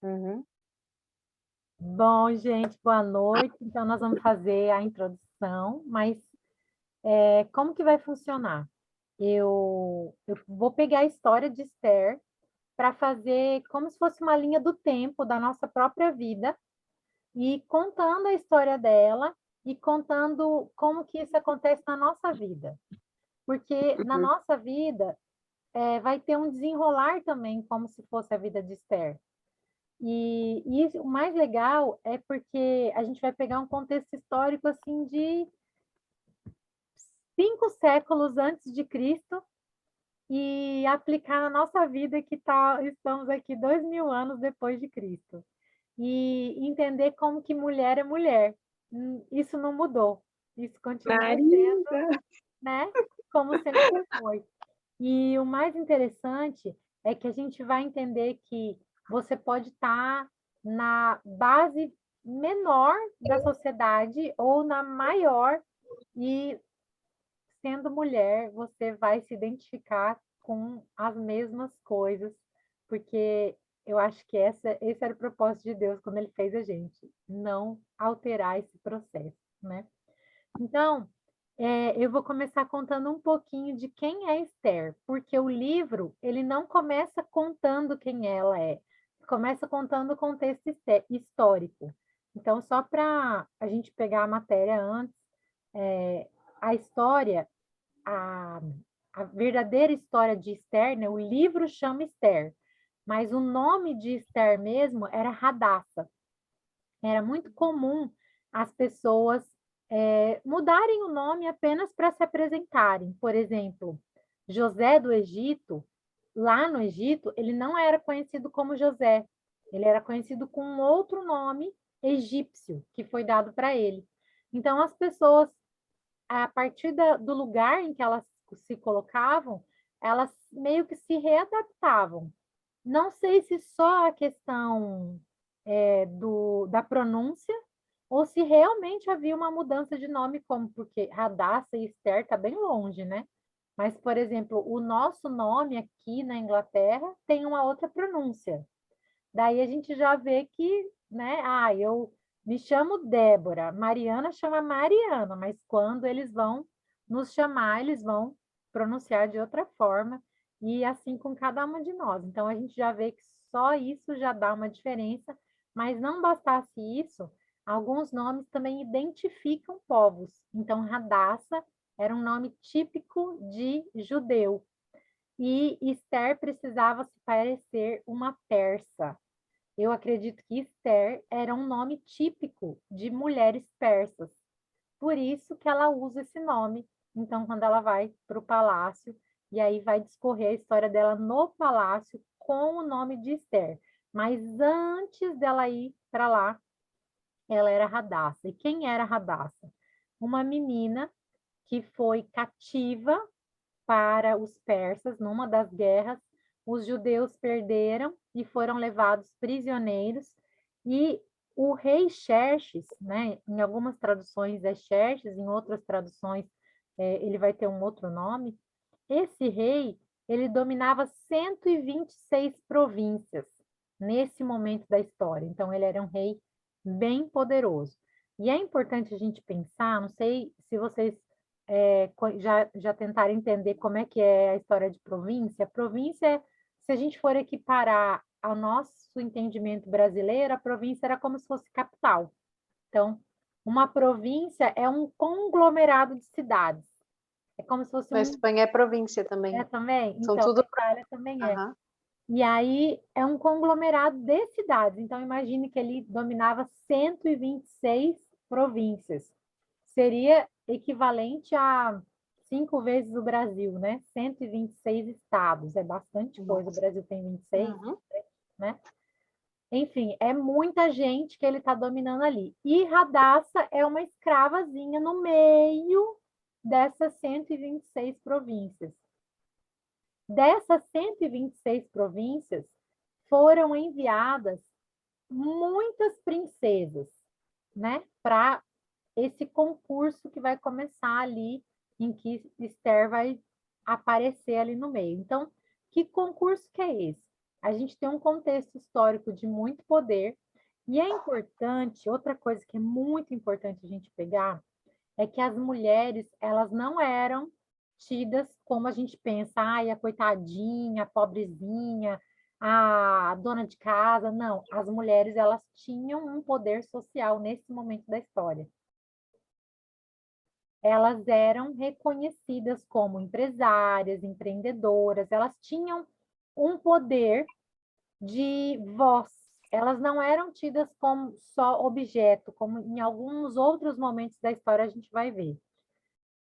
Uhum. Bom, gente, boa noite. Então, nós vamos fazer a introdução, mas como que vai funcionar? Eu vou pegar a história de Esther para fazer como se fosse uma linha do tempo da nossa própria vida e contando a história dela e contando como que isso acontece na nossa vida. Porque na Uhum. nossa vida vai ter um desenrolar também, como se fosse a vida de Esther. E o mais legal é porque a gente vai pegar um contexto histórico assim de 5 séculos antes de Cristo e aplicar na nossa vida estamos aqui 2.000 anos depois de Cristo. E entender como que mulher é mulher. Isso não mudou. Isso continua sendo, Marisa! né, como sempre foi. E o mais interessante é que a gente vai entender que você pode estar na base menor da sociedade ou na maior, e sendo mulher, você vai se identificar com as mesmas coisas, porque eu acho que esse era o propósito de Deus quando ele fez a gente, não alterar esse processo, né? Então, eu vou começar contando um pouquinho de quem é Esther, porque o livro ele não começa contando quem ela é, começa contando o contexto histórico. Então, só para a gente pegar a matéria antes, a história, a, a verdadeira história de Esther, né, o livro chama Esther, mas o nome de Esther mesmo era Radassa. Era muito comum as pessoas mudarem o nome apenas para se apresentarem. Por exemplo, José do Egito, lá no Egito, ele não era conhecido como José, ele era conhecido com um outro nome egípcio que foi dado para ele. Então, as pessoas, a partir do lugar em que elas se colocavam, elas meio que se readaptavam. Não sei se só a questão da pronúncia, ou se realmente havia uma mudança de nome, como porque Radassa e Esther está bem longe, né? Mas, por exemplo, o nosso nome aqui na Inglaterra tem uma outra pronúncia. Daí a gente já vê que, né? Eu me chamo Débora, Mariana chama Mariana, mas quando eles vão nos chamar, eles vão pronunciar de outra forma, e assim com cada uma de nós. Então a gente já vê que só isso já dá uma diferença, mas não bastasse isso, alguns nomes também identificam povos. Então, Radassa era um nome típico de judeu, e Esther precisava se parecer uma persa. Eu acredito que Esther era um nome típico de mulheres persas. Por isso que ela usa esse nome. Então, quando ela vai para o palácio, e aí vai discorrer a história dela no palácio com o nome de Esther. Mas antes dela ir para lá, ela era Radassa. E quem era Radassa? Uma menina que foi cativa para os persas numa das guerras. Os judeus perderam e foram levados prisioneiros, e o rei Xerxes, né, em algumas traduções é Xerxes, em outras traduções ele vai ter um outro nome. Esse rei, ele dominava 126 províncias nesse momento da história. Então, ele era um rei bem poderoso. E é importante a gente pensar, não sei se vocês já tentaram entender como é que é a história de província. Província, se a gente for equiparar ao nosso entendimento brasileiro, a província era como se fosse capital. Então, uma província é um conglomerado de cidades. É como se fosse Na um. Espanha é província É também. também? São Então, na tudo. Itália também é. Aham. E aí é um conglomerado de cidades. Então, imagine que ele dominava 126 províncias. Seria equivalente a 5 vezes o Brasil, né? 126 estados. É bastante coisa. O Nossa. Brasil tem 26, Uhum. né? Enfim, é muita gente que ele está dominando ali. E Radassa é uma escravazinha no meio dessas 126 províncias. Dessas 126 províncias, foram enviadas muitas princesas, né, para esse concurso que vai começar ali, em que Esther vai aparecer ali no meio. Então, que concurso que é esse? a gente tem um contexto histórico de muito poder, e é importante, outra coisa que é muito importante a gente pegar, é que as mulheres, elas não eram tidas como a gente pensa, ai, a coitadinha, a pobrezinha, a dona de casa. Não, as mulheres, elas tinham um poder social nesse momento da história. Elas eram reconhecidas como empresárias, empreendedoras, elas tinham um poder de voz. Elas não eram tidas como só objeto, como em alguns outros momentos da história a gente vai ver.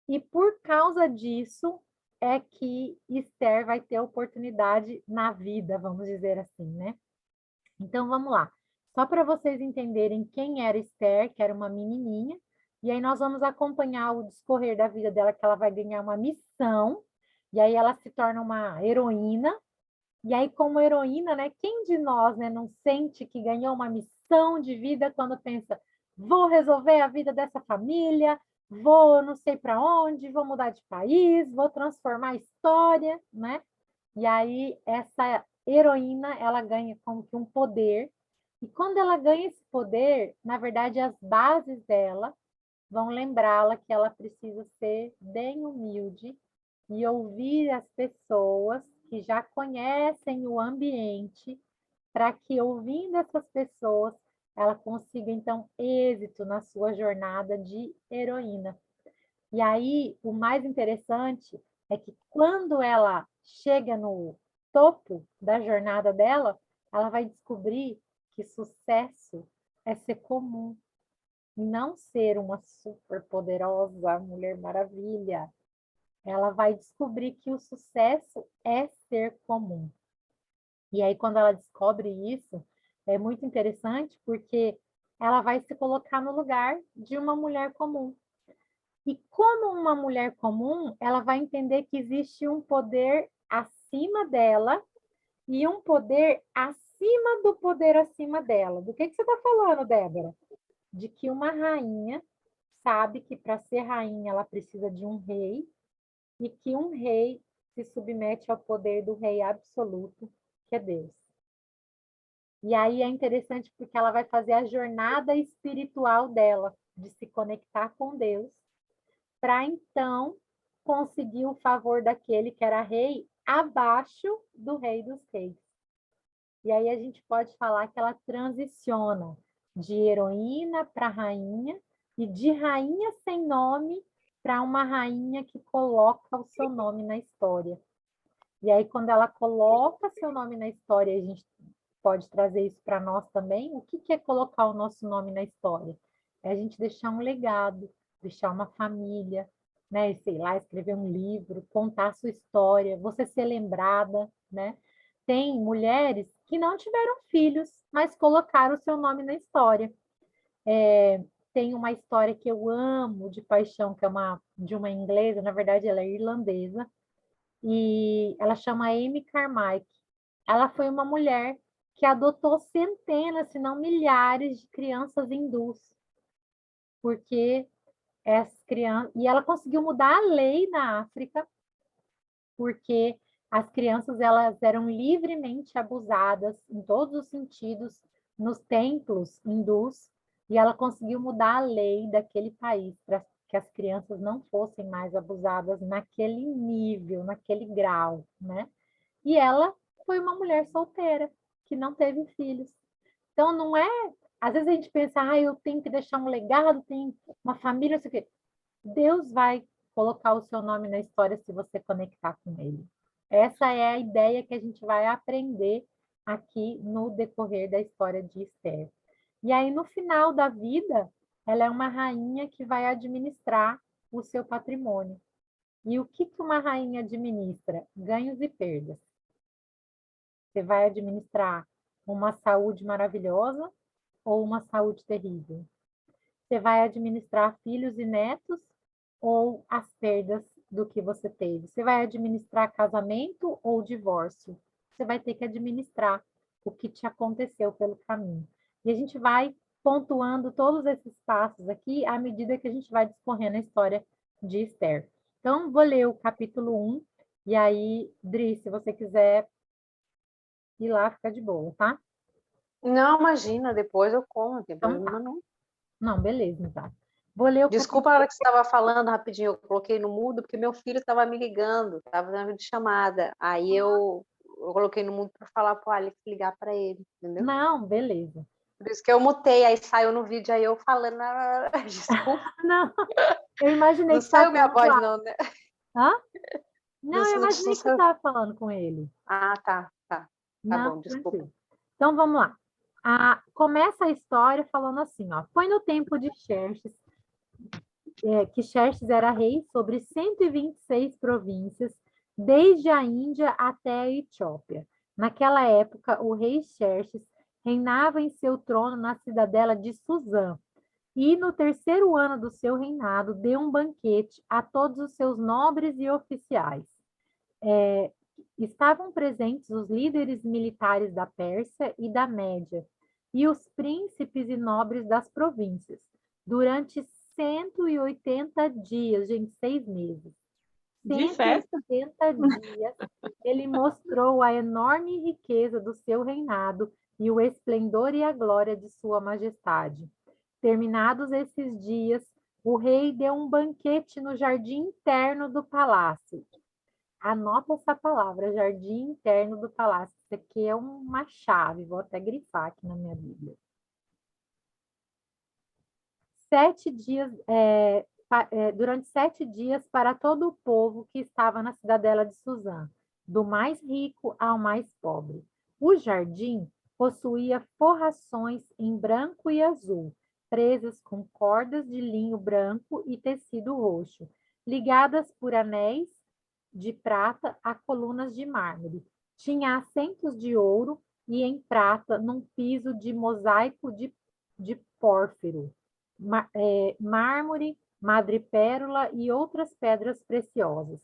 E por causa disso é que Esther vai ter oportunidade na vida, vamos dizer assim, né? Então vamos lá. Só para vocês entenderem quem era Esther, que era uma menininha, e aí nós vamos acompanhar o discorrer da vida dela, que ela vai ganhar uma missão, e aí ela se torna uma heroína. E aí, como heroína, né? Quem de nós, né, não sente que ganhou uma missão de vida quando pensa, vou resolver a vida dessa família, vou não sei para onde, vou mudar de país, vou transformar a história, né? E aí, essa heroína, ela ganha como que um poder. E quando ela ganha esse poder, na verdade, as bases dela vão lembrá-la que ela precisa ser bem humilde e ouvir as pessoas que já conhecem o ambiente, para que, ouvindo essas pessoas, ela consiga, então, êxito na sua jornada de heroína. E aí, o mais interessante é que quando ela chega no topo da jornada dela, ela vai descobrir que sucesso é ser comum, e não ser uma super poderosa Mulher Maravilha. Ela vai descobrir que o sucesso é ser comum. E aí, quando ela descobre isso, é muito interessante porque ela vai se colocar no lugar de uma mulher comum. E como uma mulher comum, ela vai entender que existe um poder acima dela e um poder acima do poder acima dela. Do que você está falando, Débora? De que uma rainha sabe que para ser rainha ela precisa de um rei e que um rei se submete ao poder do rei absoluto, que é Deus. E aí é interessante porque ela vai fazer a jornada espiritual dela, de se conectar com Deus, para então conseguir o favor daquele que era rei abaixo do rei dos reis. E aí a gente pode falar que ela transiciona de heroína para rainha e de rainha sem nome para uma rainha que coloca o seu nome na história. E aí, quando ela coloca seu nome na história, a gente pode trazer isso para nós também. O que é colocar o nosso nome na história? É a gente deixar um legado, deixar uma família, né? Sei lá, escrever um livro, contar a sua história, você ser lembrada, né? Tem mulheres que não tiveram filhos, mas colocaram o seu nome na história. Tem uma história que eu amo de paixão, que é de uma inglesa, na verdade ela é irlandesa, e ela chama Amy Carmichael. Ela foi uma mulher que adotou centenas, se não milhares de crianças hindus, porque essas crianças, e ela conseguiu mudar a lei na África, porque as crianças elas eram livremente abusadas em todos os sentidos nos templos hindus, e ela conseguiu mudar a lei daquele país para que as crianças não fossem mais abusadas naquele nível, naquele grau, né? E ela foi uma mulher solteira, que não teve filhos. Então, não é... Às vezes a gente pensa, eu tenho que deixar um legado, tenho uma família, não sei o quê. Deus vai colocar o seu nome na história se você conectar com ele. Essa é a ideia que a gente vai aprender aqui no decorrer da história de Esther. E aí, no final da vida, ela é uma rainha que vai administrar o seu patrimônio. E o que uma rainha administra? Ganhos e perdas. Você vai administrar uma saúde maravilhosa ou uma saúde terrível? Você vai administrar filhos e netos ou as perdas do que você teve? Você vai administrar casamento ou divórcio? Você vai ter que administrar o que te aconteceu pelo caminho. E a gente vai pontuando todos esses passos aqui à medida que a gente vai discorrendo a história de Esther. Então, vou ler o capítulo 1, e aí, Dri, se você quiser e lá fica de boa, tá? Não, imagina, depois eu como, não tem Então problema tá. não. Não, beleza, então. Vou ler o Desculpa capítulo. a hora que você estava falando rapidinho, eu coloquei no mudo porque meu filho estava me ligando, estava fazendo videochamada. Aí eu coloquei no mudo para falar pro Alex ligar para ele, entendeu? Não, beleza. Por isso que eu mutei, aí saiu no vídeo aí eu falando, desculpa, Não, eu imaginei não que você estava saiu minha falando com voz a... não, né? Hã? Não, Não, eu não imaginei que você saiu. estava falando com ele. Ah, tá Não, bom, desculpa. tranquilo. Então vamos lá. Começa a história falando assim, ó. Foi no tempo de Xerxes, que Xerxes era rei sobre 126 províncias, desde a Índia até a Etiópia. Naquela época, o rei Xerxes reinava em seu trono na cidadela de Suzã. E no terceiro ano do seu reinado, deu um banquete a todos os seus nobres e oficiais. Estavam presentes os líderes militares da Pérsia e da Média, e os príncipes e nobres das províncias, durante 180 dias, gente, 6 meses. De Cento e festa? oitenta dias, ele mostrou a enorme riqueza do seu reinado e o esplendor e a glória de sua majestade. Terminados esses dias, o rei deu um banquete no jardim interno do palácio. Anota essa palavra, jardim interno do palácio. Isso aqui é uma chave, vou até grifar aqui na minha Bíblia. 7 dias, durante 7 dias para todo o povo que estava na cidadela de Suzã, do mais rico ao mais pobre. O jardim possuía forrações em branco e azul, presas com cordas de linho branco e tecido roxo, ligadas por anéis de prata a colunas de mármore. Tinha assentos de ouro e em prata num piso de mosaico de pórfiro, mármore, madrepérola e outras pedras preciosas.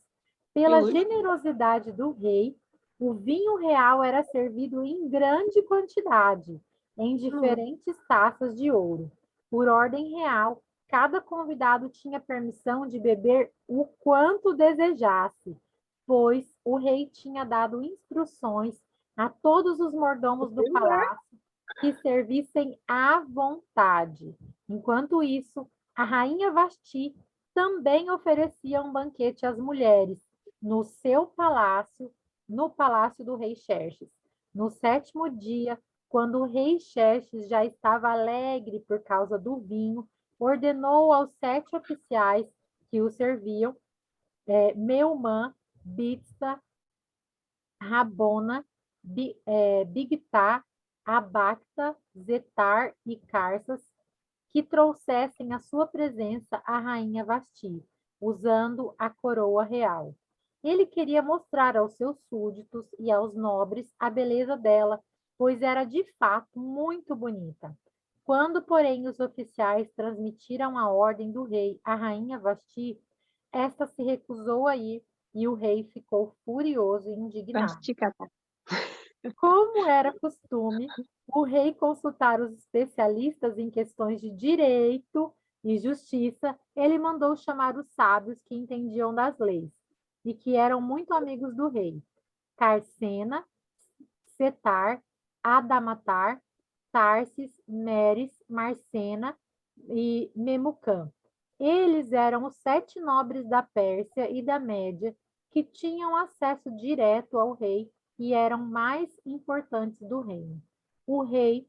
Que Pela luxo. generosidade do rei, o vinho real era servido em grande quantidade, em diferentes taças de ouro. Por ordem real, cada convidado tinha permissão de beber o quanto desejasse, pois o rei tinha dado instruções a todos os mordomos do palácio que servissem à vontade. Enquanto isso, a rainha Vasti também oferecia um banquete às mulheres no seu palácio, no palácio do rei Xerxes. No 7º dia, quando o rei Xerxes já estava alegre por causa do vinho, ordenou aos 7 oficiais que o serviam, Meumã, Biztza, Rabona, Bigtá, Abacta, Zetar e Carsas, que trouxessem à sua presença a rainha Vasti, usando a coroa real. Ele queria mostrar aos seus súditos e aos nobres a beleza dela, pois era de fato muito bonita. Quando, porém, os oficiais transmitiram a ordem do rei à rainha Vasti, esta se recusou a ir e o rei ficou furioso e indignado. Vasticata. Como era costume, o rei consultar os especialistas em questões de direito e justiça, ele mandou chamar os sábios que entendiam das leis e que eram muito amigos do rei: Carcena, Setar, Adamatar, Tarsis, Meres, Marcena e Memucã. Eles eram os 7 nobres da Pérsia e da Média que tinham acesso direto ao rei e eram mais importantes do reino. O rei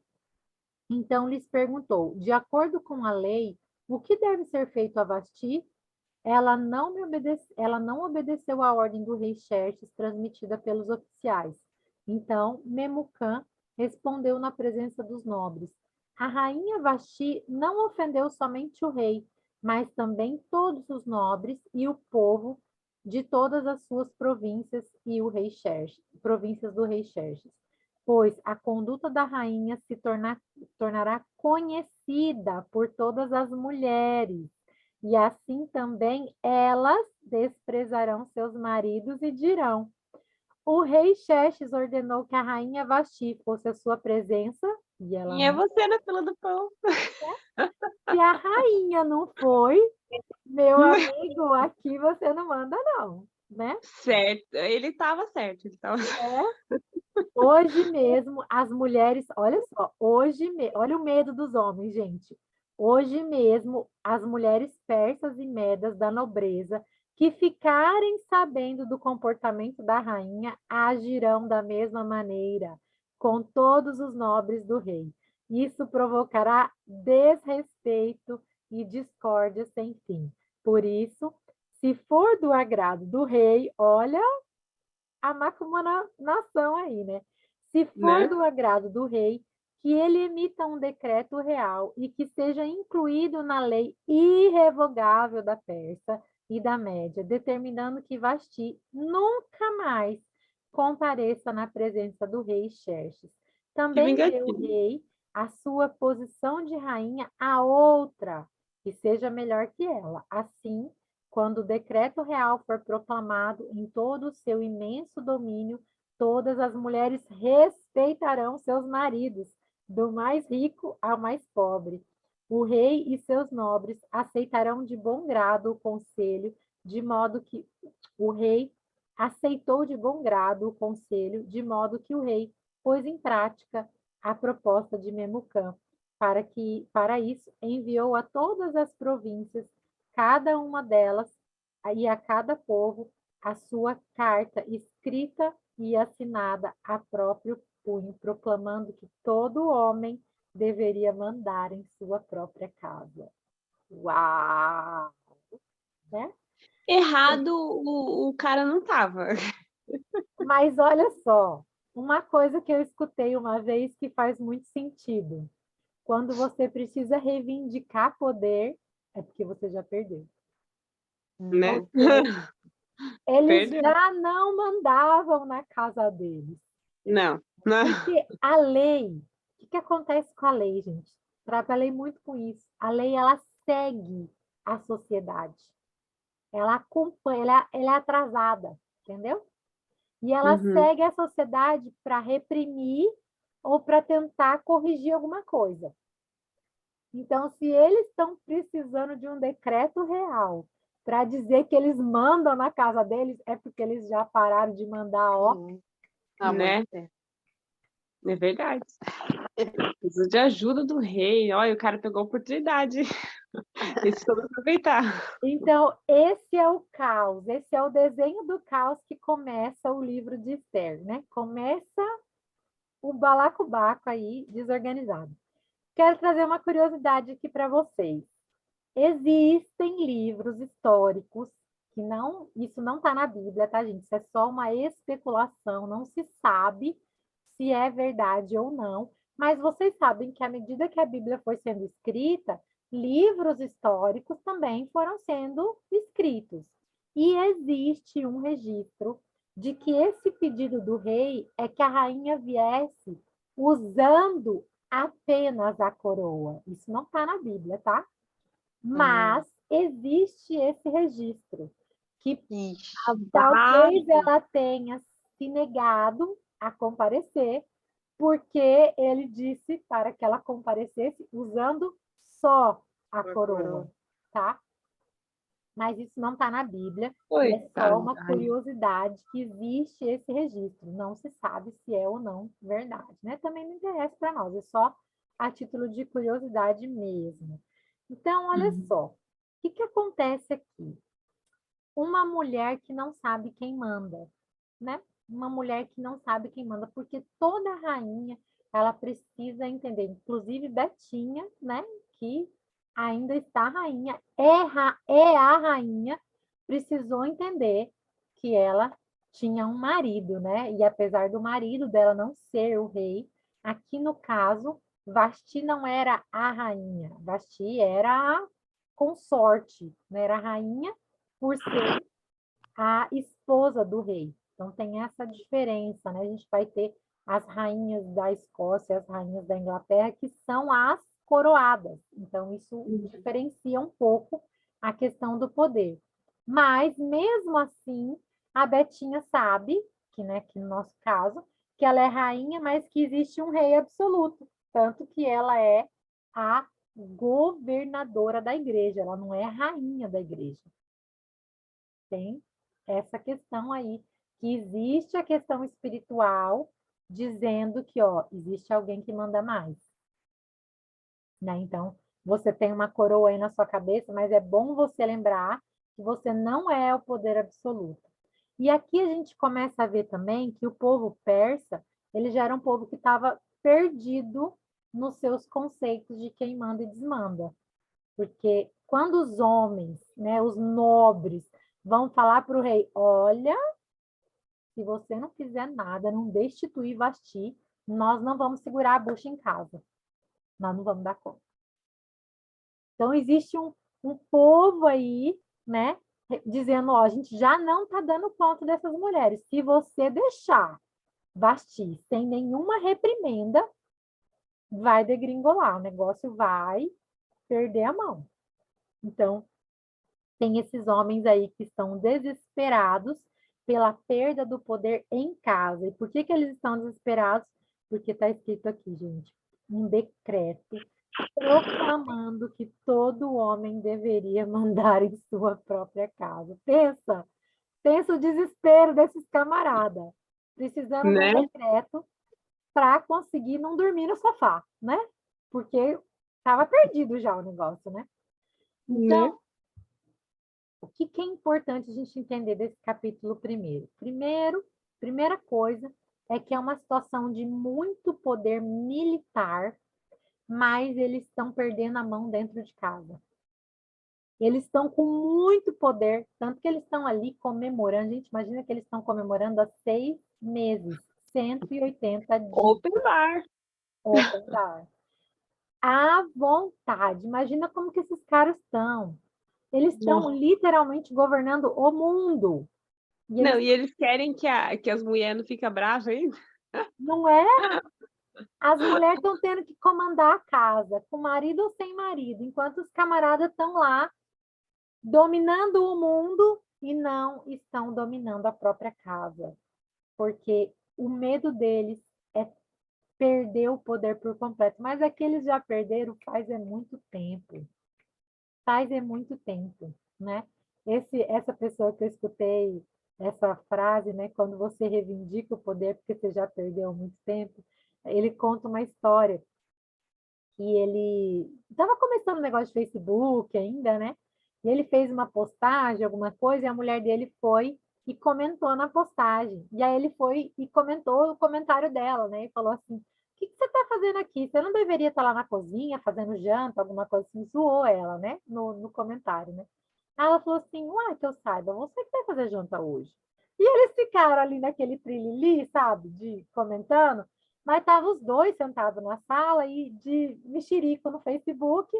então lhes perguntou: de acordo com a lei, o que deve ser feito a Vasti? Ela não obedeceu à ordem do rei Xerxes transmitida pelos oficiais. Então, Memucã respondeu na presença dos nobres: a rainha Vasti não ofendeu somente o rei, mas também todos os nobres e o povo de todas as suas províncias e o rei Xerxes, províncias do rei Xerxes, pois a conduta da rainha se tornará conhecida por todas as mulheres, e assim também elas desprezarão seus maridos e dirão: o rei Xerxes ordenou que a rainha Vasti fosse a sua presença, e ela E é não. você na fila do pão. Se a rainha não foi, meu amigo, aqui você não manda, não, né? Certo, ele estava certo. É? Hoje mesmo, as mulheres, olha só, olha o medo dos homens, gente. Hoje mesmo, as mulheres persas e medas da nobreza que ficarem sabendo do comportamento da rainha agirão da mesma maneira com todos os nobres do rei. Isso provocará desrespeito e discórdia sem fim. Por isso, se for do agrado do rei, olha a nação aí, né? Se for Né? do agrado do rei, que ele emita um decreto real e que seja incluído na lei irrevogável da Pérsia e da Média, determinando que Vasti nunca mais compareça na presença do rei Xerxes. Que Também dê o vingativo. rei a sua posição de rainha a outra, que seja melhor que ela. Assim, quando o decreto real for proclamado em todo o seu imenso domínio, todas as mulheres respeitarão seus maridos, do mais rico ao mais pobre. O rei e seus nobres aceitarão de bom grado o conselho, de modo que o rei aceitou de bom grado o conselho, de modo que o rei pôs em prática a proposta de Memucã, para isso enviou a todas as províncias, cada uma delas, e a cada povo, a sua carta escrita e assinada a próprio punho, proclamando que todo homem deveria mandar em sua própria casa. Uau! Né? Errado o cara não tava. Mas olha só, uma coisa que eu escutei uma vez que faz muito sentido. Quando você precisa reivindicar poder, é porque você já perdeu. Né? Eles Perdeu. já não mandavam na casa deles. Não, não. Porque a lei, o que acontece com a lei, gente? Trabalhei muito com isso. A lei, ela segue a sociedade. Ela acompanha, ela é atrasada, entendeu? E ela Uhum. segue a sociedade para reprimir ou para tentar corrigir alguma coisa. Então, se eles estão precisando de um decreto real para dizer que eles mandam na casa deles, é porque eles já pararam de mandar, ó. Há Né? muito tempo. É verdade. Precisa de ajuda do rei. Olha, o cara pegou a oportunidade. Eles soube aproveitar. Então, esse é o caos, esse é o desenho do caos que começa o livro de Esther, né? Começa o balacobaco aí, desorganizado. Quero trazer uma curiosidade aqui para vocês. Existem livros históricos que não, isso não está na Bíblia, tá, gente? Isso é só uma especulação, não se sabe se é verdade ou não, mas vocês sabem que à medida que a Bíblia foi sendo escrita, livros históricos também foram sendo escritos. E existe um registro de que esse pedido do rei é que a rainha viesse usando apenas a coroa. Isso não está na Bíblia, tá? Mas existe esse registro, que talvez Babado. ela tenha se negado a comparecer, porque ele disse para que ela comparecesse usando só a coroa, tá? Mas isso não está na Bíblia, e é só Coitada. uma curiosidade que existe esse registro. Não se sabe se é ou não verdade, né? Também não interessa para nós, é só a título de curiosidade mesmo. Então, olha só, o que acontece aqui? Uma mulher que não sabe quem manda, né? Uma mulher que não sabe quem manda, porque toda rainha, ela precisa entender, inclusive Betinha, né? Que ainda está rainha, é a rainha, precisou entender que ela tinha um marido, né? E apesar do marido dela não ser o rei, aqui no caso, Vasti não era a rainha, Vasti era a consorte, né? Era a rainha por ser a esposa do rei. Então tem essa diferença, né? A gente vai ter as rainhas da Escócia, as rainhas da Inglaterra, que são as coroadas. Então isso diferencia um pouco a questão do poder. Mas mesmo assim, a Betinha sabe que, né, que no nosso caso, que ela é rainha, mas que existe um rei absoluto, tanto que ela é a governadora da igreja, ela não é a rainha da igreja. Tem essa questão aí, que existe a questão espiritual, dizendo que, ó, existe alguém que manda mais, né? Então, você tem uma coroa aí na sua cabeça, mas é bom você lembrar que você não é o poder absoluto. E aqui a gente começa a ver também que o povo persa, ele já era um povo que estava perdido nos seus conceitos de quem manda e desmanda. Porque quando os homens, né, os nobres, vão falar para o rei, olha, se você não fizer nada, não destituir Vasti, nós não vamos segurar a bucha em casa. Nós não vamos dar conta. Então, existe um povo aí, né, dizendo, ó, a gente já não está dando conta dessas mulheres. Se você deixar Vasti sem nenhuma reprimenda, vai degringolar, o negócio vai perder a mão. Então, tem esses homens aí que estão desesperados pela perda do poder em casa. E por que eles estão desesperados? Porque está escrito aqui, gente, um decreto proclamando que todo homem deveria mandar em sua própria casa. Pensa o desespero desses camaradas, precisando de um Né? decreto para conseguir não dormir no sofá, né? Porque estava perdido já o negócio, né? Né? Então, o que é importante a gente entender desse capítulo primeiro? Primeira coisa é que é uma situação de muito poder militar, mas eles estão perdendo a mão dentro de casa. Eles estão com muito poder, tanto que eles estão ali comemorando. Gente, imagina que eles estão comemorando há 6 meses, 180 dias. Open bar. Open bar. À vontade. Imagina como que esses caras estão. Eles estão literalmente governando o mundo. E Não, e eles querem que as mulheres não fiquem bravas ainda? não é? As mulheres estão tendo que comandar a casa, com marido ou sem marido, enquanto os camaradas estão lá dominando o mundo e não estão dominando a própria casa. Porque o medo deles é perder o poder por completo. Mas é que eles já perderam faz muito tempo. Faz muito tempo, né? Essa pessoa que eu escutei essa frase, né? Quando você reivindica o poder porque você já perdeu há muito tempo, ele conta uma história que ele estava começando um negócio de Facebook ainda, né? E ele fez uma postagem, alguma coisa, e a mulher dele foi e comentou na postagem. E aí ele foi e comentou o comentário dela, né? E falou assim: o que você está fazendo aqui? Você não deveria estar lá na cozinha fazendo janta, alguma coisa assim? Zoou ela, né? No comentário, né? Aí ela falou assim: uai, que eu saiba, você que vai fazer janta hoje. E eles ficaram ali naquele trilili, sabe? De comentando. Mas estavam os dois sentados na sala e de mexerico no Facebook,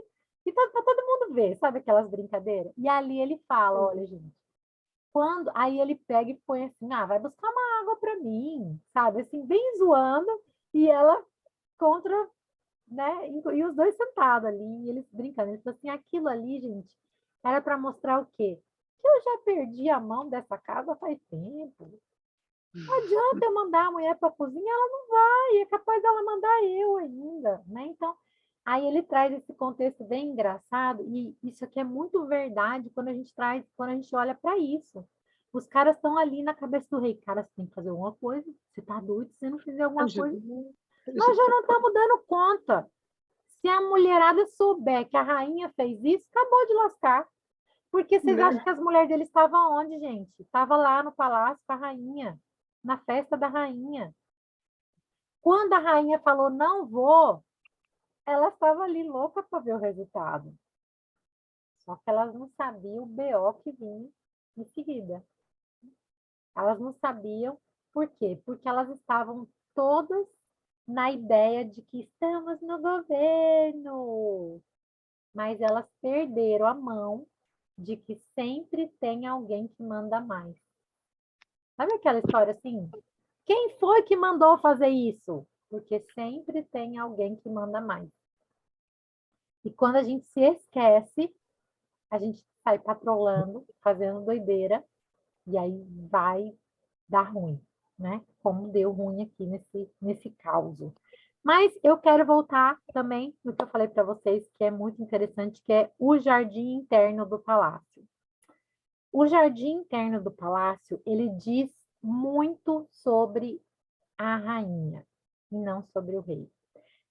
e para todo mundo ver, sabe aquelas brincadeiras? E ali ele fala, olha, gente, aí ele pega e põe assim, vai buscar uma água para mim, sabe? Assim, bem zoando, e ela contra, né? E os dois sentados ali, e eles brincando. Ele falou assim, aquilo ali, gente, era para mostrar o quê? Que eu já perdi a mão dessa casa faz tempo. Não adianta eu mandar a mulher para a cozinha, ela não vai, é capaz dela mandar eu ainda, né? Então, aí ele traz esse contexto bem engraçado, e isso aqui é muito verdade quando a gente olha para isso. Os caras estão ali na cabeça do rei, cara, você tem que fazer alguma coisa, você tá doido, se você não fizer alguma coisa, nós já não estamos dando conta. Se a mulherada souber que a rainha fez isso, acabou de lascar. Porque vocês acham que as mulheres dele estavam onde, gente? Estava lá no palácio com a rainha, na festa da rainha. Quando a rainha falou, não vou, ela estava ali louca para ver o resultado. Só que elas não sabiam o BO que vinha em seguida. Elas não sabiam por quê? Porque elas estavam todas na ideia de que estamos no governo. Mas elas perderam a mão de que sempre tem alguém que manda mais. Sabe aquela história assim? Quem foi que mandou fazer isso? Porque sempre tem alguém que manda mais. E quando a gente se esquece, a gente sai patrolando, fazendo doideira, e aí vai dar ruim, né? Como deu ruim aqui nesse caos. Mas eu quero voltar também no que eu falei para vocês, que é muito interessante, que é o jardim interno do palácio. O jardim interno do palácio, ele diz muito sobre a rainha e não sobre o rei.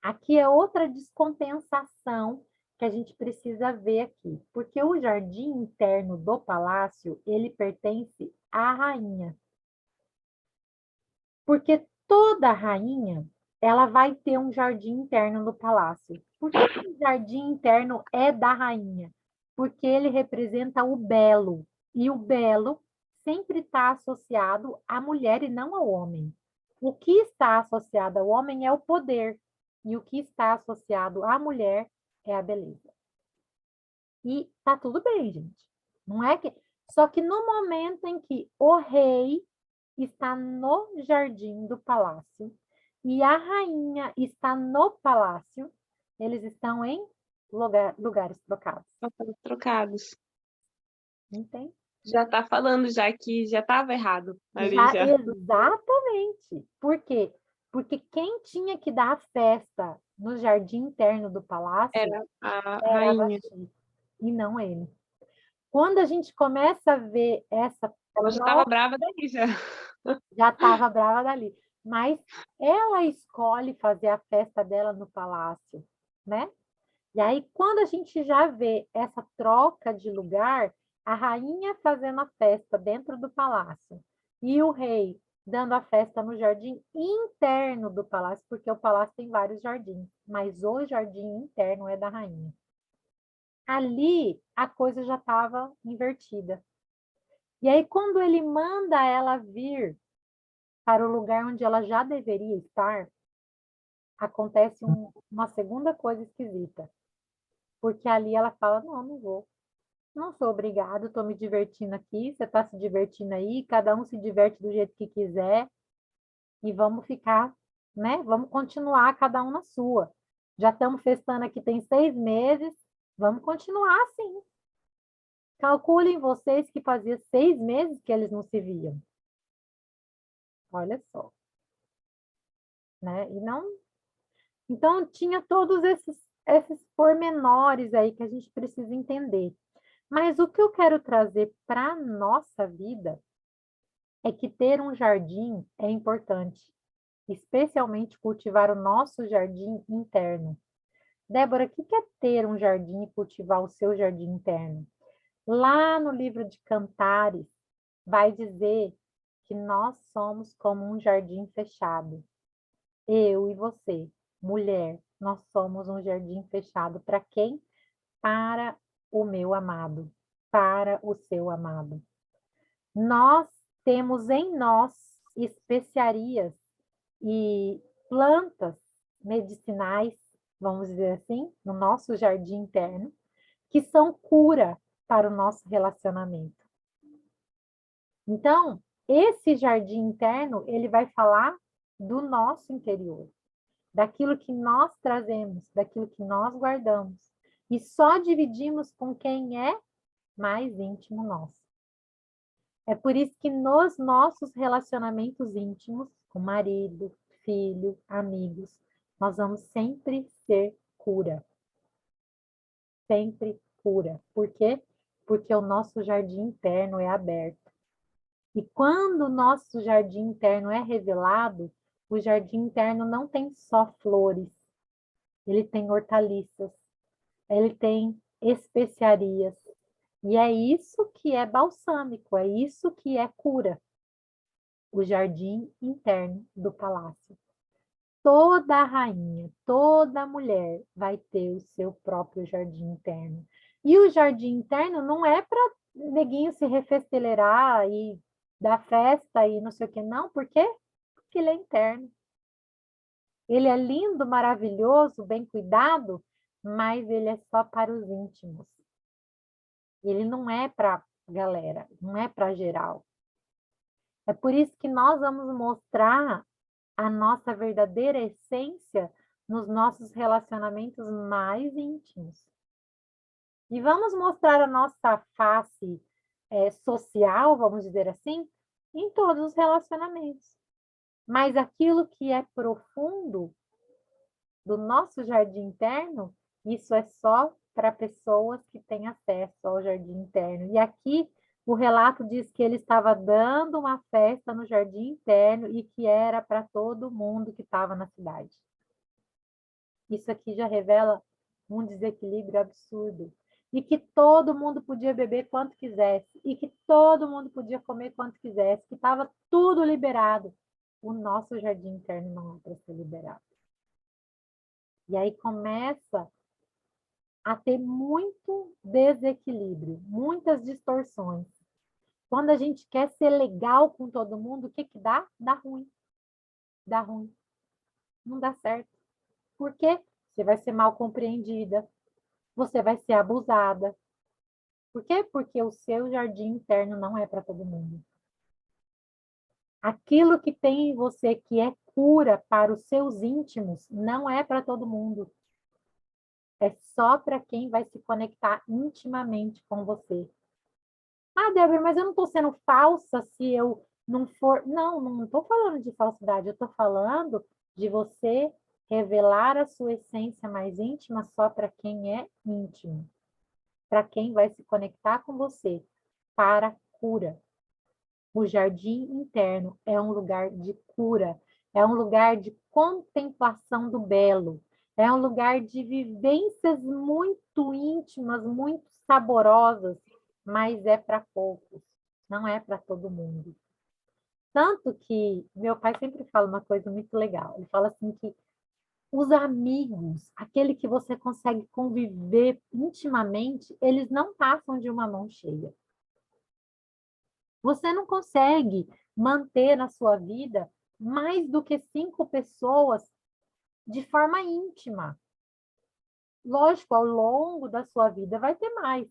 Aqui é outra descompensação que a gente precisa ver aqui, porque o jardim interno do palácio, ele pertence à rainha. Porque toda rainha, ela vai ter um jardim interno no palácio. Por que o jardim interno é da rainha? Porque ele representa o belo, e o belo sempre está associado à mulher e não ao homem. O que está associado ao homem é o poder, e o que está associado à mulher é a beleza. E tá tudo bem, gente. Não é que... Só que no momento em que o rei está no jardim do palácio e a rainha está no palácio, eles estão em lugares trocados. Estão trocados. Entende? Já tá falando já que já estava errado ali Já, já. exatamente. Por quê? Porque quem tinha que dar a festa no jardim interno do palácio Era a era a rainha. Vasti, e não ele. Quando a gente começa a ver essa Ela já estava brava daí já. já estava brava dali. Mas ela escolhe fazer a festa dela no palácio, né? E aí, quando a gente já vê essa troca de lugar, a rainha fazendo a festa dentro do palácio e o rei dando a festa no jardim interno do palácio, porque o palácio tem vários jardins, mas o jardim interno é da rainha. Ali, a coisa já estava invertida. E aí, quando ele manda ela vir para o lugar onde ela já deveria estar, acontece uma segunda coisa esquisita. Porque ali ela fala, não vou. Não sou obrigada, estou me divertindo aqui, você está se divertindo aí, cada um se diverte do jeito que quiser e vamos ficar, né? Vamos continuar cada um na sua. Já estamos festando aqui tem 6 meses, vamos continuar assim. Calculem vocês que fazia 6 meses que eles não se viam. Olha só. Né? E não... Então, tinha todos esses pormenores aí que a gente precisa entender. Mas o que eu quero trazer para a nossa vida é que ter um jardim é importante, especialmente cultivar o nosso jardim interno. Débora, o que é ter um jardim e cultivar o seu jardim interno? Lá no livro de Cantares, vai dizer que nós somos como um jardim fechado. Eu e você, mulher, nós somos um jardim fechado. Para quem? Para o meu amado, para o seu amado. Nós temos em nós especiarias e plantas medicinais, vamos dizer assim, no nosso jardim interno, que são cura para o nosso relacionamento. Então, esse jardim interno, ele vai falar do nosso interior, daquilo que nós trazemos, daquilo que nós guardamos. E só dividimos com quem é mais íntimo nosso. É por isso que nos nossos relacionamentos íntimos, com marido, filho, amigos, nós vamos sempre ser cura. Sempre cura. Por quê? Porque o nosso jardim interno é aberto. E quando o nosso jardim interno é revelado, o jardim interno não tem só flores, ele tem hortaliças, ele tem especiarias. E é isso que é balsâmico, é isso que é cura. O jardim interno do palácio. Toda rainha, toda mulher vai ter o seu próprio jardim interno. E o jardim interno não é para neguinho se refesteleirar e dar festa e não sei o que, não. Por quê? Porque ele é interno. Ele é lindo, maravilhoso, bem cuidado, mas ele é só para os íntimos. Ele não é para galera, não é para geral. É por isso que nós vamos mostrar a nossa verdadeira essência nos nossos relacionamentos mais íntimos. E vamos mostrar a nossa face social, vamos dizer assim, em todos os relacionamentos. Mas aquilo que é profundo do nosso jardim interno, isso é só para pessoas que têm acesso ao jardim interno. E aqui O relato diz que ele estava dando uma festa no jardim interno e que era para todo mundo que estava na cidade. Isso aqui já revela um desequilíbrio absurdo. E que todo mundo podia beber quanto quisesse. E que todo mundo podia comer quanto quisesse. Que estava tudo liberado. O nosso jardim interno não é para ser liberado. E aí começa a ter muito desequilíbrio, muitas distorções. Quando a gente quer ser legal com todo mundo, o que que dá? Dá ruim. Dá ruim. Não dá certo. Por quê? Você vai ser mal compreendida. Você vai ser abusada. Por quê? Porque o seu jardim interno não é para todo mundo. Aquilo que tem em você que é cura para os seus íntimos não é para todo mundo. É só para quem vai se conectar intimamente com você. Ah, Débora, mas eu não estou sendo falsa se eu não for. Não, não estou falando de falsidade, eu estou falando de você revelar a sua essência mais íntima só para quem é íntimo, para quem vai se conectar com você, para cura. O jardim interno é um lugar de cura, é um lugar de contemplação do belo, é um lugar de vivências muito íntimas, muito saborosas, mas é para poucos, não é para todo mundo. Tanto que meu pai sempre fala uma coisa muito legal. Ele fala assim que os amigos, aquele que você consegue conviver intimamente, eles não passam de uma mão cheia. Você não consegue manter na sua vida mais do que 5 pessoas de forma íntima. Lógico, ao longo da sua vida vai ter mais.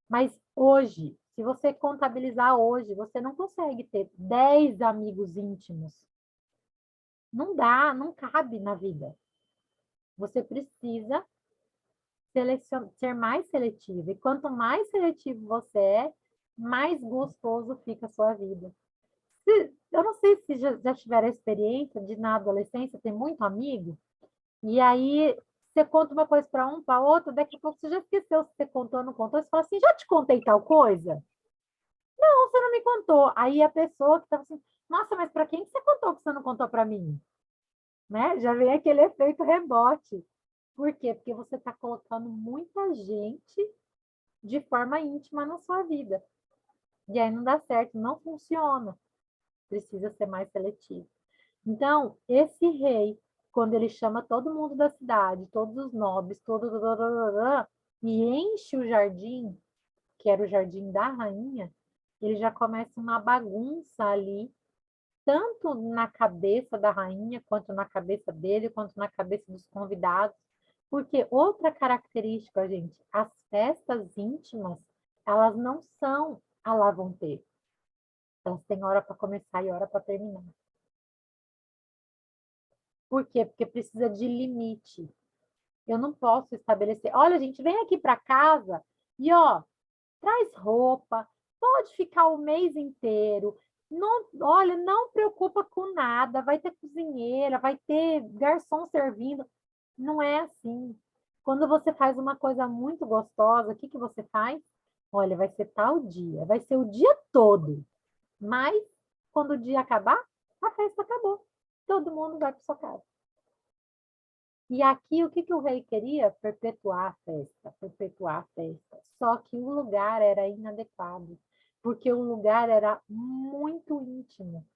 Mas hoje, se você contabilizar hoje, você não consegue ter 10 amigos íntimos. Não dá, não cabe na vida. Você precisa ser mais seletivo. E quanto mais seletivo você é, mais gostoso fica a sua vida. Eu não sei se já tiveram a experiência de, na adolescência, ter muito amigo, e aí você conta uma coisa para um, para outro, daqui a pouco você já esqueceu se você contou ou não contou, você fala assim, já te contei tal coisa? Não, você não me contou. Aí a pessoa que estava assim, nossa, mas para quem que você contou que você não contou para mim? Né? Já vem aquele efeito rebote. Por quê? Porque você está colocando muita gente de forma íntima na sua vida. E aí não dá certo, não funciona. Precisa ser mais seletivo. Então, esse rei, quando ele chama todo mundo da cidade, todos os nobres, e enche o jardim, que era o jardim da rainha, ele já começa uma bagunça ali, tanto na cabeça da rainha, quanto na cabeça dele, quanto na cabeça dos convidados. Porque outra característica, gente, as festas íntimas, elas não são a lá vão ter. Elas têm hora para começar e hora para terminar. Por quê? Porque precisa de limite. Eu não posso estabelecer. Olha, gente, vem aqui para casa e, ó, traz roupa, pode ficar o mês inteiro. Não, olha, não preocupa com nada. Vai ter cozinheira, vai ter garçom servindo. Não é assim. Quando você faz uma coisa muito gostosa, o que que você faz? Olha, vai ser tal dia, vai ser o dia todo. Mas, quando o dia acabar, a festa acabou. Todo mundo vai para sua casa. E aqui, o que que o rei queria? Perpetuar a festa, perpetuar a festa. Só que o lugar era inadequado, porque o lugar era muito íntimo.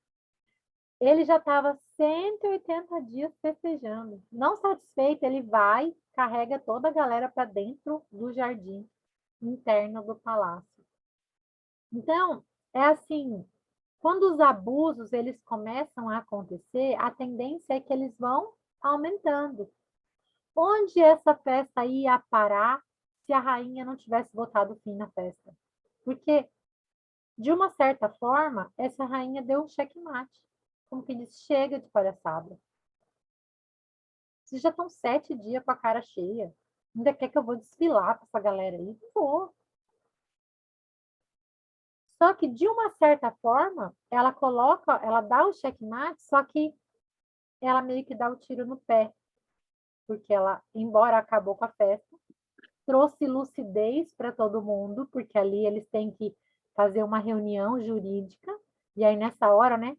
Ele já estava 180 dias festejando. Não satisfeito, ele vai, carrega toda a galera para dentro do jardim interno do palácio. Então, é assim, quando os abusos eles começam a acontecer, a tendência é que eles vão aumentando. Onde essa festa ia parar se a rainha não tivesse botado fim na festa? Porque, de uma certa forma, essa rainha deu um checkmate. Como que diz, chega de palhaçada. Vocês já estão 7 dias com a cara cheia. Ainda quer que eu vou desfilar para essa galera aí? Não vou. Só que, de uma certa forma, ela coloca, ela dá o checkmate, só que ela meio que dá o tiro no pé. Porque ela, embora acabou com a festa, trouxe lucidez para todo mundo, porque ali eles têm que fazer uma reunião jurídica, e aí nessa hora, né,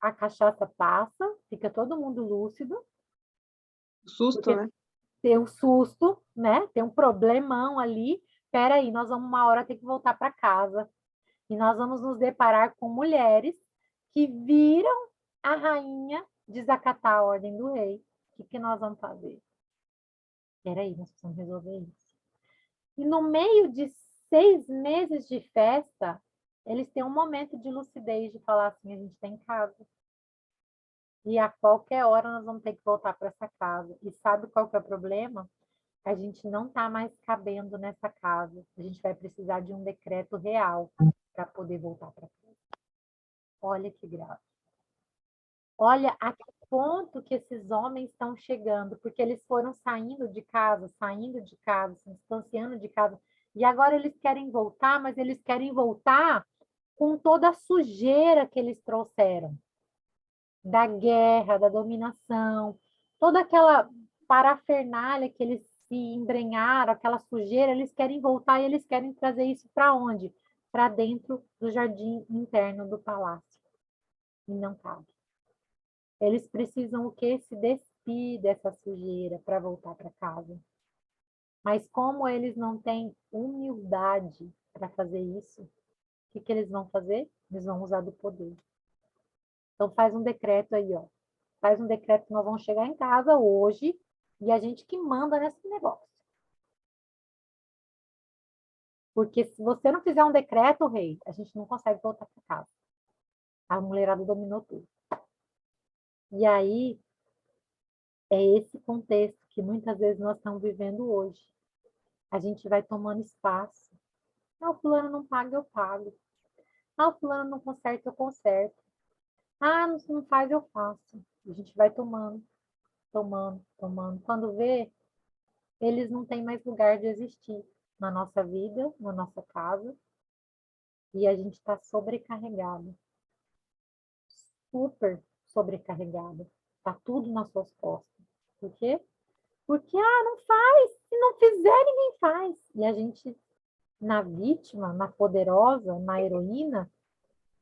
a cachaça passa, fica todo mundo lúcido. Susto, né? Tem um susto, né? Tem um problemão ali. Espera aí, nós vamos uma hora ter que voltar para casa. E nós vamos nos deparar com mulheres que viram a rainha desacatar a ordem do rei. O que nós vamos fazer? Espera aí, nós precisamos resolver isso. E no meio de 6 meses de festa, eles têm um momento de lucidez de falar assim, a gente está em casa. E a qualquer hora nós vamos ter que voltar para essa casa. E sabe qual que é o problema? A gente não está mais cabendo nessa casa. A gente vai precisar de um decreto real para poder voltar para casa. Olha que grave. Olha a que ponto que esses homens estão chegando, porque eles foram saindo de casa, se distanciando de casa, e agora eles querem voltar, mas eles querem voltar com toda a sujeira que eles trouxeram da guerra, da dominação, toda aquela parafernália que eles se embrenharam, aquela sujeira, eles querem voltar e eles querem trazer isso para onde? Para dentro do jardim interno do palácio. E não cabe. Eles precisam o quê? Se despir dessa sujeira para voltar para casa. Mas como eles não têm humildade para fazer isso, o que eles vão fazer? Eles vão usar do poder. Então faz um decreto aí, ó. Faz um decreto que nós vamos chegar em casa hoje e a gente que manda nesse negócio. Porque se você não fizer um decreto, rei, a gente não consegue voltar para casa. A mulherada dominou tudo. E aí, é esse contexto que muitas vezes nós estamos vivendo hoje. A gente vai tomando espaço. Ah, o fulano não paga, eu pago. Ah, o fulano não conserta, eu conserto. Ah, não faz, eu faço. A gente vai tomando. Quando vê, eles não têm mais lugar de existir na nossa vida, na nossa casa. E a gente está sobrecarregado. Super sobrecarregado. Está tudo nas suas costas. Por quê? Porque, não faz. Se não fizer, ninguém faz. E a gente, na vítima, na poderosa, na heroína,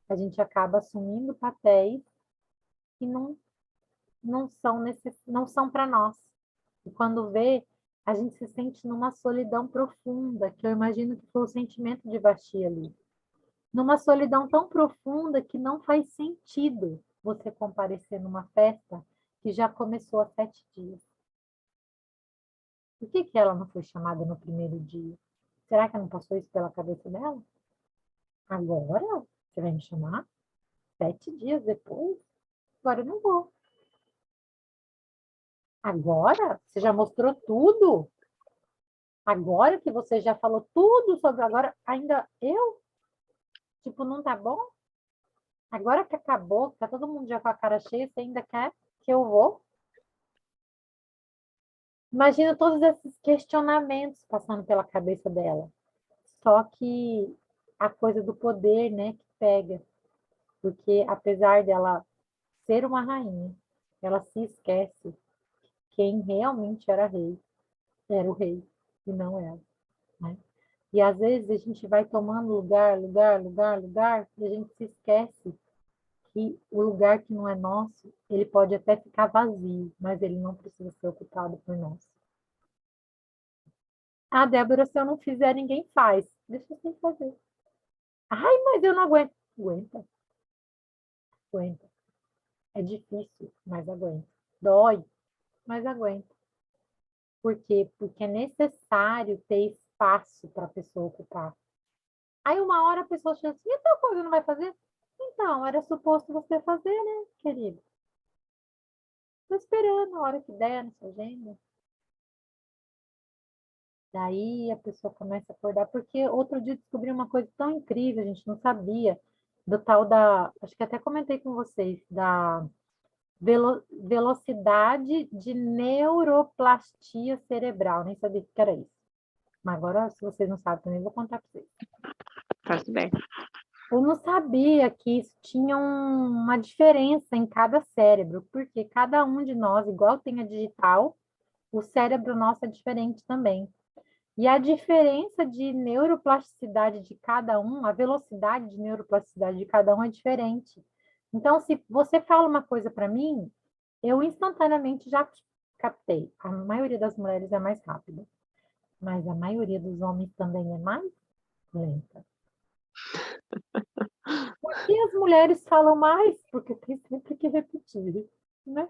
a gente acaba assumindo papéis que não são para nós. E quando vê, a gente se sente numa solidão profunda, que eu imagino que foi o sentimento de Vasti ali. Numa solidão tão profunda que não faz sentido você comparecer numa festa que já começou há 7 dias. Por que ela não foi chamada no primeiro dia? Será que não passou isso pela cabeça dela? Agora? Você vai me chamar? 7 dias depois? Agora eu não vou. Agora? Você já mostrou tudo? Agora que você já falou tudo sobre agora, ainda eu? Tipo, não tá bom? Agora que acabou, que tá todo mundo já com a cara cheia, você ainda quer que eu vou? Imagina todos esses questionamentos passando pela cabeça dela. Só que a coisa do poder, né, que pega. Porque apesar dela ser uma rainha, ela se esquece quem realmente era rei. Era o rei, e não ela, né? E às vezes a gente vai tomando lugar, e a gente se esquece que o lugar que não é nosso, ele pode até ficar vazio, mas ele não precisa ser ocupado por nós. Ah, Débora, se eu não fizer, ninguém faz. Deixa eu sem fazer. Ai, mas eu não aguento. Aguenta. Aguenta. É difícil, mas aguenta. Dói, mas aguenta. Por quê? Porque é necessário ter espaço para a pessoa ocupar. Aí uma hora a pessoa chega assim, e tal coisa não vai fazer? Então, era suposto você fazer, né, querido? Estou esperando a hora que der na sua agenda. Daí a pessoa começa a acordar, porque outro dia descobri uma coisa tão incrível, a gente não sabia, do tal da, acho que até comentei com vocês, da velocidade de neuroplastia cerebral, nem sabia o que era isso. Mas agora, se vocês não sabem também, vou contar para vocês. Faz bem. Eu não sabia que isso tinha uma diferença em cada cérebro, porque cada um de nós, igual tem a digital, o cérebro nosso é diferente também. E a diferença de neuroplasticidade de cada um, a velocidade de neuroplasticidade de cada um é diferente. Então, se você fala uma coisa para mim, eu instantaneamente já captei. A maioria das mulheres é mais rápida, mas a maioria dos homens também é mais lenta. Por que as mulheres falam mais? Porque tem sempre que repetir, né?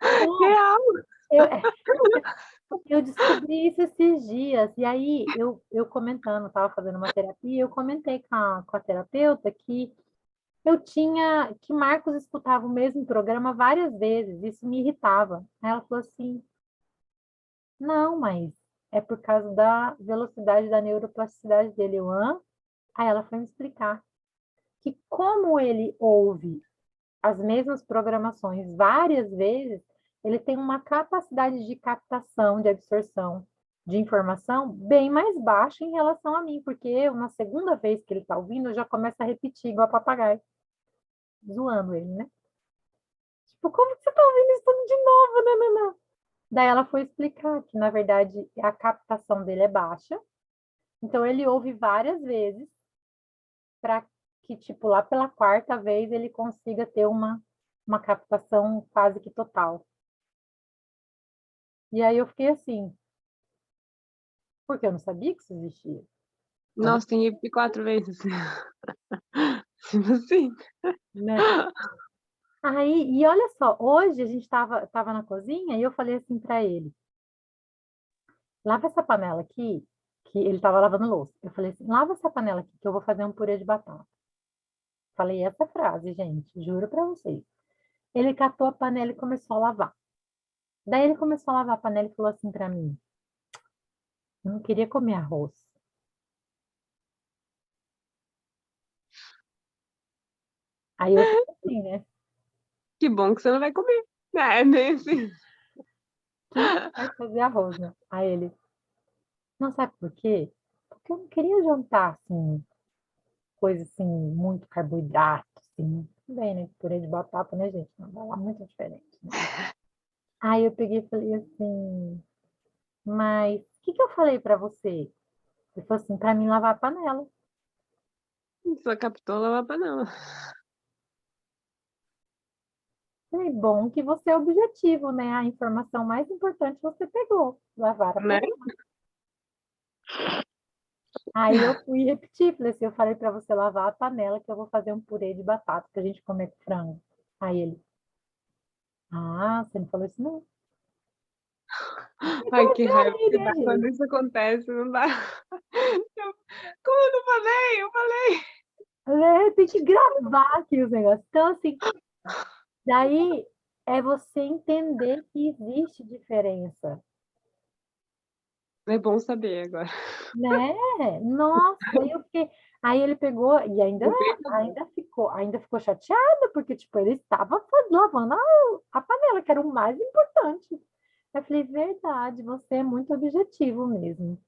Então, Real. eu, eu descobri isso esses dias, e aí eu comentando, estava fazendo uma terapia, eu comentei com a terapeuta que eu tinha, que Marcos escutava o mesmo programa várias vezes, isso me irritava. Aí ela falou assim, não, mas é por causa da velocidade da neuroplasticidade dele. Eu, hã? Aí ela foi me explicar que como ele ouve as mesmas programações várias vezes, ele tem uma capacidade de captação, de absorção de informação bem mais baixa em relação a mim, porque eu, na segunda vez que ele está ouvindo, eu já começo a repetir igual papagaio, zoando ele, né? Tipo, como que você está ouvindo isso tudo de novo, nananã? Daí ela foi explicar que, na verdade, a captação dele é baixa, então ele ouve várias vezes para que, tipo, lá pela quarta vez ele consiga ter uma captação quase que total. E aí eu fiquei assim, porque eu não sabia que isso existia. Nossa, tem que repetir 4 vezes. Tipo assim. Né? Aí, e olha só, hoje a gente tava na cozinha e eu falei assim para ele, lava essa panela aqui, que ele estava lavando louça. Eu falei assim, lava essa panela aqui que eu vou fazer um purê de batata. Falei essa frase, gente, juro para vocês. Ele catou a panela e começou a lavar. Daí ele começou a lavar a panela e falou assim para mim, eu não queria comer arroz. Aí eu fiquei assim, né? Que bom que você não vai comer. É, bem assim. Quem vai fazer arroz, né? Aí ele, não sabe por quê? Porque eu não queria jantar, assim, coisa assim, muito carboidrato, assim. Tudo bem, né? Purê de batata, né, gente? Não vai lá muito diferente, né? Aí eu peguei e falei assim, mas o que que eu falei para você? Ele falou assim, para mim lavar a panela. Só captou lavar a panela. Falei, bom que você é objetivo, né? A informação mais importante você pegou, lavar a Né? panela. Aí eu fui repetir, falei assim, eu falei para você lavar a panela que eu vou fazer um purê de batata pra gente comer com frango. Aí ele, ah, você não falou isso não? E Ai, que comecei a raiva rir, que né, dá quando gente? isso acontece, não dá. Como eu não falei? Eu falei. Tem que gravar aqui os negócios. Então, assim, daí é você entender que existe diferença, É bom saber agora. né? Nossa, aí eu fiquei. Aí ele pegou e Lembrei também. ainda ficou chateado, porque tipo, ele estava lavando a panela, que era o mais importante. Eu falei, verdade, você é muito objetivo mesmo.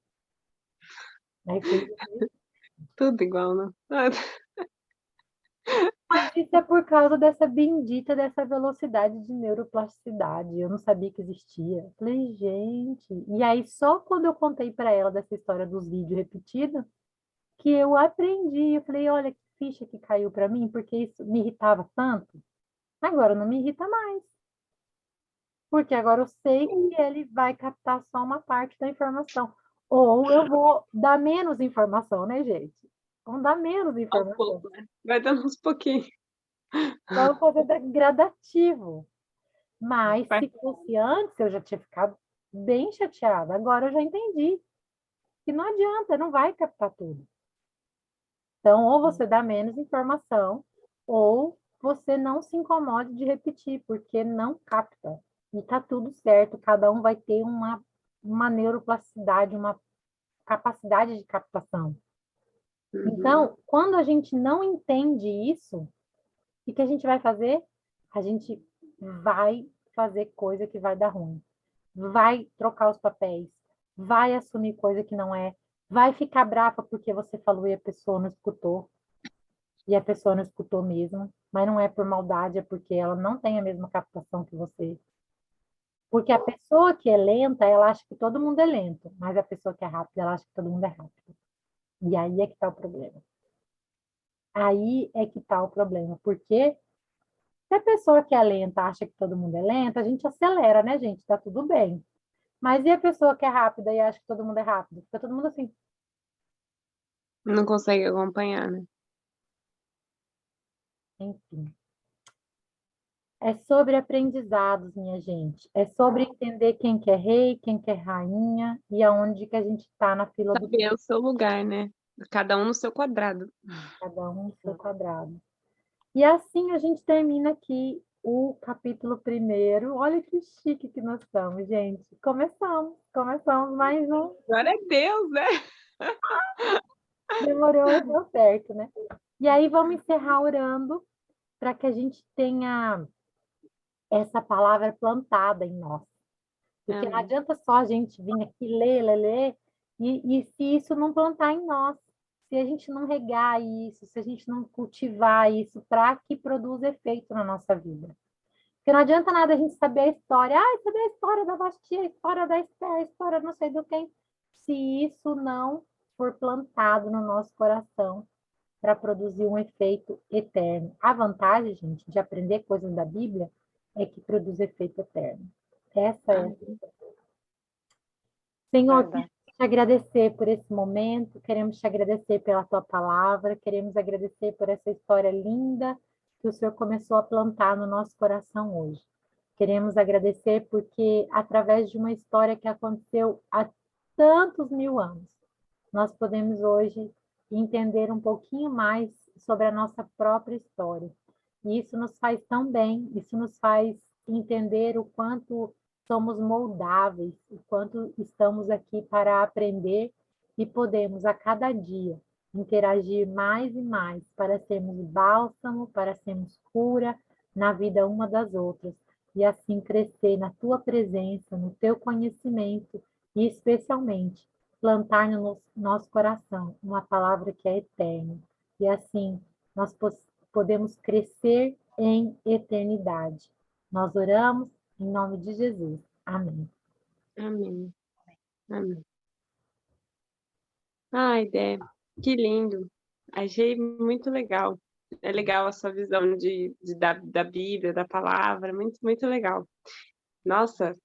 Aí fez. Tudo igual, né? Ah, Mas isso é por causa dessa bendita dessa velocidade de neuroplasticidade. Eu não sabia que existia. Falei, gente. E aí, só quando eu contei para ela dessa história dos vídeos repetidos, que eu aprendi. Eu falei, olha que ficha que caiu para mim, porque isso me irritava tanto. Agora não me irrita mais. Porque agora eu sei que ele vai captar só uma parte da informação. Ou eu vou dar menos informação, né, gente? Vamos dar menos aos informação. poucos, né? Vai dando uns pouquinhos. Vamos fazer gradativo. Mas Vai. se fosse antes, eu já tinha ficado bem chateada. Agora eu já entendi que não adianta, não vai captar tudo. Então, ou você dá menos informação, ou você não se incomode de repetir, porque não capta. E tá tudo certo, cada um vai ter uma neuroplasticidade, uma capacidade de captação. Uhum. Então, quando a gente não entende isso, o que a gente vai fazer? A gente vai fazer coisa que vai dar ruim. Vai trocar os papéis, vai assumir coisa que não é, vai ficar brava porque você falou e a pessoa não escutou, e a pessoa não escutou mesmo, mas não é por maldade, é porque ela não tem a mesma captação que você. Porque a pessoa que é lenta, ela acha que todo mundo é lento, mas a pessoa que é rápida, ela acha que todo mundo é rápido. E aí é que está o problema. Aí é que está o problema. Porque se a pessoa que é lenta acha que todo mundo é lento, a gente acelera, né, gente? Tá tudo bem. Mas e a pessoa que é rápida e acha que todo mundo é rápido? Fica todo mundo assim. Não consegue acompanhar, né? Enfim. É sobre aprendizados, minha gente. É sobre entender quem que é rei, quem que é rainha e aonde que a gente está na fila do Saber o seu lugar, né? Cada um no seu quadrado. cada um no seu quadrado. E assim a gente termina aqui o capítulo 1º. Olha que chique que nós estamos, gente. Começamos mais um. Glória a Deus, né? Demorou, mas deu certo, né? E aí vamos encerrar orando para que a gente tenha essa palavra plantada em nós. Porque não Amém. adianta só a gente vir aqui ler, e se isso não plantar em nós, se a gente não regar isso, se a gente não cultivar isso para que produza efeito na nossa vida. Porque não adianta nada a gente saber a história. Saber a história da Basti, a história da Esther, a história não sei do quem. Se isso não for plantado no nosso coração para produzir um efeito eterno. A vantagem, gente, de aprender coisas da Bíblia é que produz efeito eterno. Essa é. Senhor, Verdade. queremos te agradecer por esse momento, queremos te agradecer pela tua palavra, queremos agradecer por essa história linda que o Senhor começou a plantar no nosso coração hoje. Queremos agradecer porque, através de uma história que aconteceu há tantos mil anos, nós podemos hoje entender um pouquinho mais sobre a nossa própria história. E isso nos faz tão bem, isso nos faz entender o quanto somos moldáveis, o quanto estamos aqui para aprender e podemos, a cada dia, interagir mais e mais para sermos bálsamo, para sermos cura na vida uma das outras e assim crescer na tua presença, no teu conhecimento e, especialmente, plantar no nosso coração uma palavra que é eterna. E assim, nós podemos crescer em eternidade. Nós oramos em nome de Jesus. Amém. Amém. Amém. Ai, Dé, que lindo. Achei muito legal. É legal a sua visão da Bíblia, da palavra, muito, muito legal. Nossa,